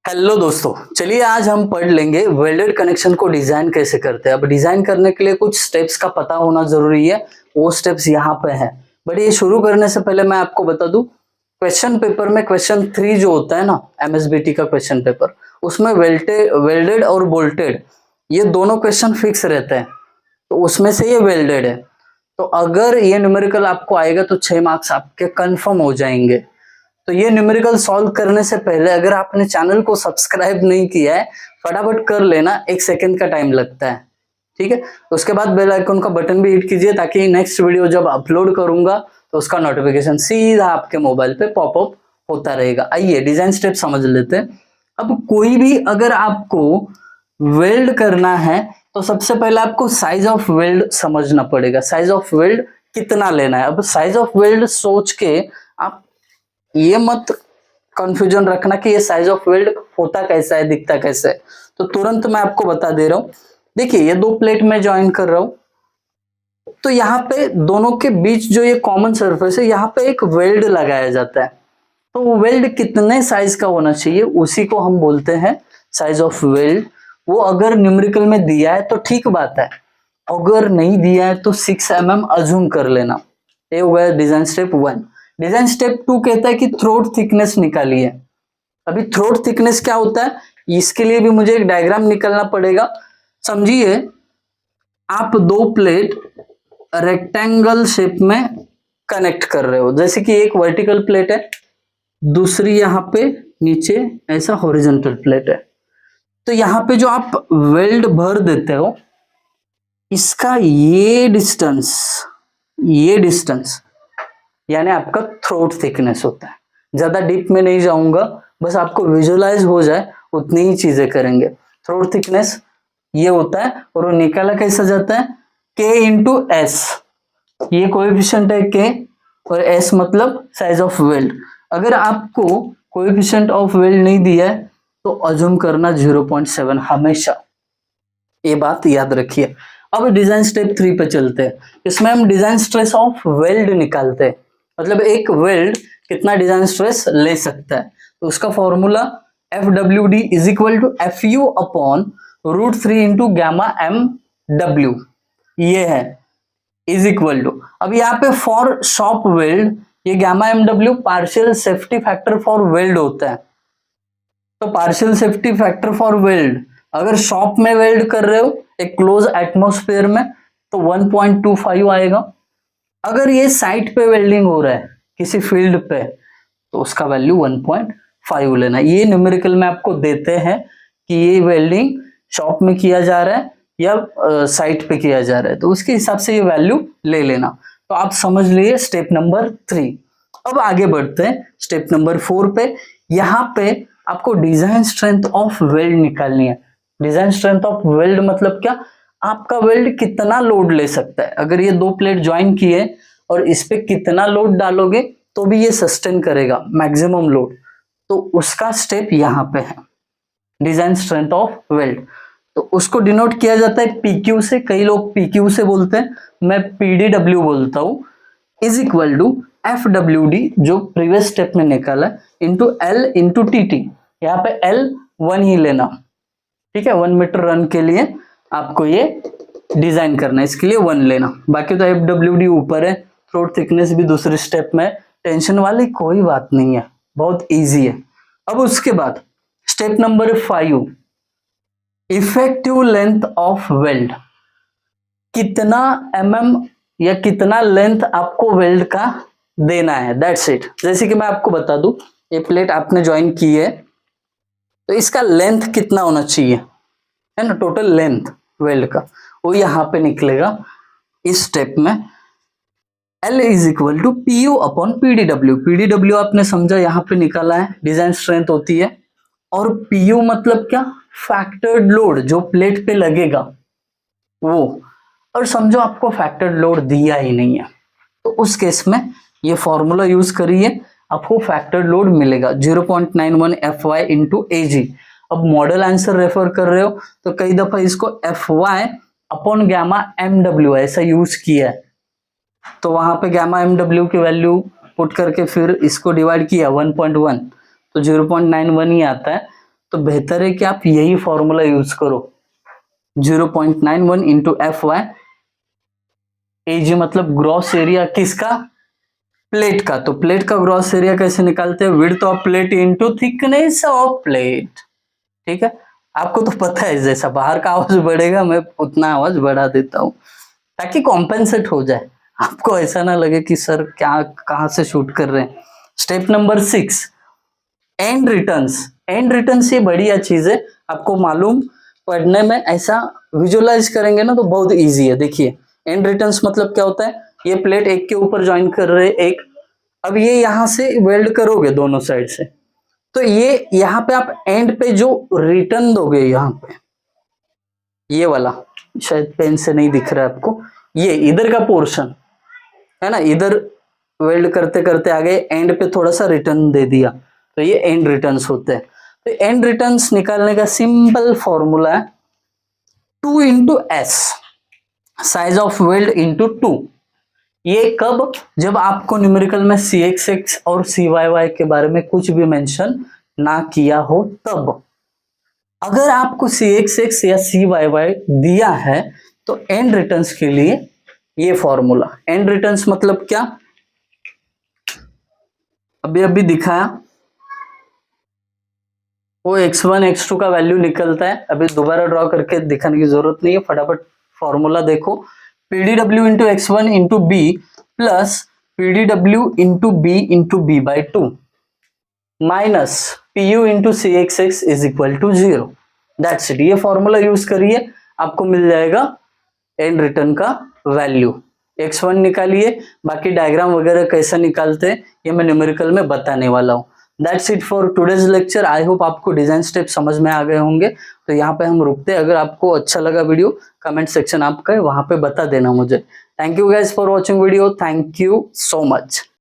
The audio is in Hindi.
हेलो दोस्तों, चलिए आज हम पढ़ लेंगे वेल्डेड कनेक्शन को डिजाइन कैसे करते हैं। अब डिजाइन करने के लिए कुछ स्टेप्स का पता होना जरूरी है, वो स्टेप्स यहाँ पे हैं। बट ये शुरू करने से पहले मैं आपको बता दूं, क्वेश्चन पेपर में क्वेश्चन 3 जो होता है ना, एमएसबीटी का क्वेश्चन पेपर, उसमें वेल्डेड और बोल्टेड ये दोनों क्वेश्चन फिक्स रहते हैं, तो उसमें से ये वेल्डेड है। तो अगर ये न्यूमेरिकल आपको आएगा तो 6 मार्क्स आपके कंफर्म हो जाएंगे। तो ये न्यूमेरिकल सॉल्व करने से पहले अगर आपने चैनल को सब्सक्राइब नहीं किया है, फटाफट कर लेना, 1 सेकंड का टाइम लगता है, ठीक है। उसके बाद बेल आइकन का बटन भी हिट कीजिए ताकि नेक्स्ट वीडियो जब अपलोड करूंगा तो उसका नोटिफिकेशन सीधा आपके मोबाइल पे पॉपअप होता रहेगा। आइए डिजाइन स्टेप समझ लेते हैं। अब कोई भी अगर आपको वेल्ड करना है तो सबसे पहले आपको साइज ऑफ वेल्ड समझना पड़ेगा। साइज ऑफ वेल्ड कितना लेना है। अब साइज ऑफ वेल्ड सोच के आप ये मत कंफ्यूजन रखना कि ये साइज ऑफ वेल्ड होता कैसा है, दिखता कैसा है। तो तुरंत मैं आपको बता दे रहा हूं। देखिए ये 2 प्लेट में ज्वाइन कर रहा हूं, तो यहाँ पे दोनों के बीच जो ये कॉमन सरफेस है, यहाँ पे एक वेल्ड लगाया जाता है। तो वो वेल्ड कितने साइज का होना चाहिए, उसी को हम बोलते हैं साइज ऑफ वेल्ड। वो अगर न्यूमेरिकल में दिया है तो ठीक बात है, अगर नहीं दिया है तो 6 mm अज्यूम कर लेना। ये हो गया डिजाइन स्टेप 1। डिजाइन स्टेप 2 कहता है कि थ्रोट थिकनेस निकालिए। अभी थ्रोट थिकनेस क्या होता है, इसके लिए भी मुझे एक डायग्राम निकालना पड़ेगा। समझिए, आप 2 प्लेट रेक्टेंगल शेप में कनेक्ट कर रहे हो, जैसे कि एक वर्टिकल प्लेट है, दूसरी यहाँ पे नीचे ऐसा हॉरिजॉन्टल प्लेट है। तो यहाँ पे जो आप वेल्ड भर देते हो, इसका ये डिस्टेंस यानी आपका थ्रोट थिकनेस होता है। ज्यादा डीप में नहीं जाऊंगा, बस आपको विजुअलाइज हो जाए उतनी ही चीजें करेंगे। थ्रोट थिकनेस ये होता है, और वो निकाला कैसा जाता है, K इंटू एस। ये कोएफिशिएंट है K, और S मतलब साइज ऑफ वेल्ड। अगर आपको कोएफिशिएंट ऑफ वेल्ड नहीं दिया है तो अज्यूम करना 0.7 हमेशा, ये बात याद रखिए। अब डिजाइन स्टेप 3 पे चलते हैं। इसमें हम डिजाइन स्ट्रेस ऑफ वेल्ड निकालते हैं, मतलब एक वेल्ड कितना डिजाइन स्ट्रेस ले सकता है। तो उसका formula FWD is equal to FU upon √3 into gamma MW, ये है, इज इक्वल टू। अब यहाँ पे फॉर शॉप वेल्ड, ये गामा MW partial safety factor for weld होता है। तो partial safety factor for weld, अगर शॉप में वेल्ड कर रहे हो एक क्लोज एटमॉस्फेयर में, तो 1.25 आएगा। अगर ये साइट पे वेल्डिंग हो रहा है किसी फील्ड पे, तो उसका वैल्यू 1.5 लेना। ये न्यूमेरिकल में आपको देते हैं कि ये वेल्डिंग शॉप में किया जा रहा है या साइट पे किया जा रहा है, तो उसके हिसाब से ये वैल्यू ले लेना। तो आप समझ लिए स्टेप नंबर 3। अब आगे बढ़ते हैं स्टेप नंबर 4 पे। यहाँ पे आपको डिजाइन स्ट्रेंथ ऑफ वेल्ड निकालनी है। डिजाइन स्ट्रेंथ ऑफ वेल्ड मतलब क्या, आपका वेल्ड कितना लोड ले सकता है। अगर ये 2 प्लेट ज्वाइन किए और इस पे कितना लोड डालोगे तो भी ये सस्टेन करेगा मैक्सिमम लोड, तो उसका स्टेप यहाँ पे है, डिजाइन स्ट्रेंथ ऑफ वेल्ड। तो उसको डिनोट किया जाता है PQ से, कई लोग PQ से बोलते हैं, मैं PDW बोलता हूं, इज इक्वल टू FWD जो प्रीवियस स्टेप में निकाला इंटू L इंटू TT। यहाँ पे L 1 ही लेना, ठीक है। 1 मीटर रन के लिए आपको ये डिजाइन करना है, इसके लिए 1 लेना। बाकी तो FWD ऊपर है, थ्रोट थिकनेस भी दूसरे स्टेप में, टेंशन वाली कोई बात नहीं है, बहुत इजी है। अब उसके बाद step number 5, effective length of weld. कितना या कितना लेंथ आपको वेल्ड का देना है, दैट्स इट। जैसे कि मैं आपको बता दूं, ये प्लेट आपने ज्वाइन की है, तो इसका लेंथ कितना होना चाहिए, है ना, टोटल लेंथ वेल्ड का, वो यहाँ पे निकलेगा इस स्टेप में। L is equal to PU upon PDW। PDW आपने समझा, यहाँ पे निकाला है, डिजाइन स्ट्रेंथ होती है। और PU मतलब क्या, फैक्टर्ड लोड जो प्लेट पे लगेगा वो। और समझो आपको फैक्टर्ड लोड दिया ही नहीं है, तो उस केस में ये फॉर्मूला यूज करिए, आपको फैक्टर्ड लोड मिलेगा 0.91 FY इंटू AG। अब मॉडल आंसर रेफर कर रहे हो तो कई दफा इसको FY अपॉन गामा MW ऐसा यूज किया है, तो वहां पे गामा MW की वैल्यू पुट करके फिर इसको डिवाइड किया 1.1, तो 0.91 ही आता है। तो बेहतर है कि आप यही फॉर्मूला यूज करो, 0.91 इंटू एफ वाई। एजी मतलब ग्रॉस एरिया किसका, प्लेट का। तो प्लेट का ग्रॉस एरिया कैसे निकालते हैं, width of plate into thickness of plate. ठीक है, आपको तो पता है जैसा बाहर का आवाज बढ़ेगा मैं उतना आवाज बढ़ा देता हूं ताकि कॉम्पेंसेट हो जाए, आपको ऐसा ना लगे कि सर क्या कहां से शूट कर रहे हैं। Step number 6, and returns. And returns ये बढ़िया चीज है, आपको मालूम, पढ़ने में ऐसा विजुअलाइज करेंगे ना तो बहुत इजी है। देखिए एंड रिटर्न्स मतलब क्या होता है, ये प्लेट एक के ऊपर ज्वाइन कर रहे एक, अब ये यहां से वेल्ड करोगे दोनों साइड से, तो ये यहाँ पे आप एंड पे जो रिटर्न दोगे, यहाँ पे ये वाला, शायद पेन से नहीं दिख रहा है आपको, ये इधर का पोर्शन है ना, इधर वेल्ड करते करते आगे एंड पे थोड़ा सा रिटर्न दे दिया, तो ये एंड रिटर्न्स होते हैं। तो एंड रिटर्न्स निकालने का सिंपल फॉर्मूला है 2 into S, size of weld into 2। ये कब, जब आपको न्यूमेरिकल में CXX और CYY के बारे में कुछ भी मेंशन ना किया हो तब। अगर आपको CXX या CYY दिया है तो एंड रिटर्न्स के लिए ये फॉर्मूला। एंड रिटर्न्स मतलब क्या, अभी अभी दिखाया, वो x1 x2 का वैल्यू निकलता है, अभी दोबारा ड्रॉ करके दिखाने की जरूरत नहीं है, फटाफट फॉर्मूला देखो, PDW into x1 into B plus PDW into B into B by 2 minus PU into CXX is equal to 0। That's it, ये फॉर्मूला यूज करिए, आपको मिल जाएगा एंड रिटर्न का वैल्यू। x1 निकालिए, बाकी डायग्राम वगैरह कैसा निकालते हैं ये मैं न्यूमेरिकल में बताने वाला हूँ। That's it for today's lecture. I hope आपको डिजाइन स्टेप समझ में आ गए होंगे। तो यहाँ पे हम रुकते हैं, अगर आपको अच्छा लगा वीडियो कमेंट सेक्शन आपका है वहां पे बता देना मुझे। Thank you guys for watching video, thank you so much.